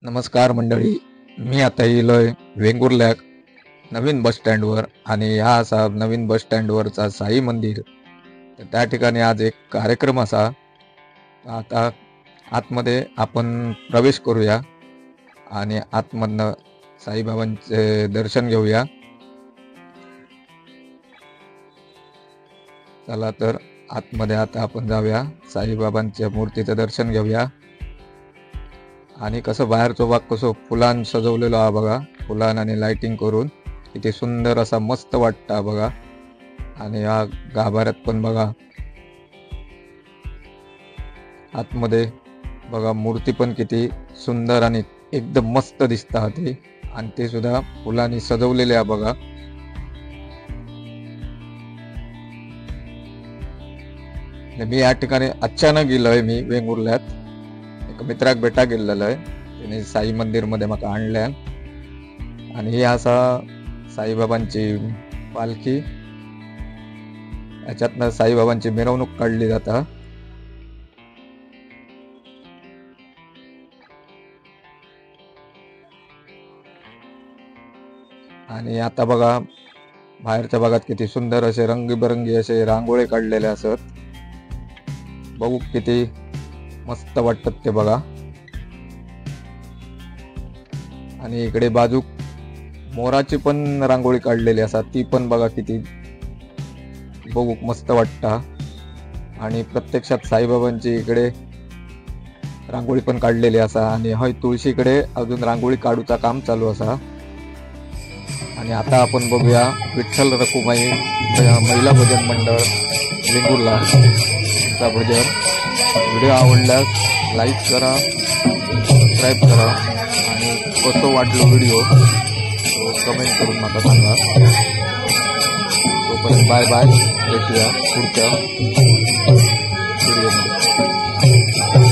नमस्कार मंडळी, मी आता येलोय वेंगुर्ल्याक नवीन बस स्टँडवर आणि हा असा नवीन बस स्टँडवरचा साई मंदिर. तर त्या ठिकाणी आज एक कार्यक्रम असा. आता आतमध्ये आपण प्रवेश करूया आणि आतमधनं साईबाबांचे दर्शन घेऊया. चला तर आतमध्ये आता आपण जाऊया, साईबाबांच्या मूर्तीचं दर्शन घेऊया. आणि कसं बाहेरचो भाग कसं फुलान सजवलेलो हा बघा, फुलान आणि लाइटिंग करून किती सुंदर असा मस्त वाटतं बघा. आणि या गाभाऱ्यात पण बघा, आतमध्ये बघा मूर्ती पण किती सुंदर आणि एकदम मस्त दिसता ती, आणि ते सुद्धा फुलांनी सजवलेले आहे बघा. मी या ठिकाणी अचानक गेलोय, मी वेंगुर्ल्यात एक मित्राक भेटा गेलेलो आहे. त्याने साई मंदिर मध्ये मला आणल्या आणि ही असा साईबाबांची पालखी, याच्यातनं साईबाबांची मिरवणूक काढली जाता. आणि आता बघा बाहेरच्या भागात किती सुंदर असे रंगीबेरंगी असे रांगोळी काढलेले असत, बघू किती मस्त वाटतात ते बघा. आणि इकडे बाजूक मोराची पण रांगोळी काढलेली असा, ती पण बघा किती बघू मस्त वाटता. आणि प्रत्यक्षात साईबाबांची इकडे रांगोळी पण काढलेली असा, आणि हय तुळशीकडे अजून रांगोळी काढूचा काम चालू असा. आणि आता आपण बघूया विठ्ठल रखुमाई महिला भजन मंडळ वेंगुर्ला चा भजन. व्हिडिओ आवडल्यास लाईक करा, सबस्क्राईब करा, आणि कसं वाटलं व्हिडिओ कमेंट करून मला सांगा. तोपर्यंत बाय बाय, भेटूया पुढच्या व्हिडिओमध्ये.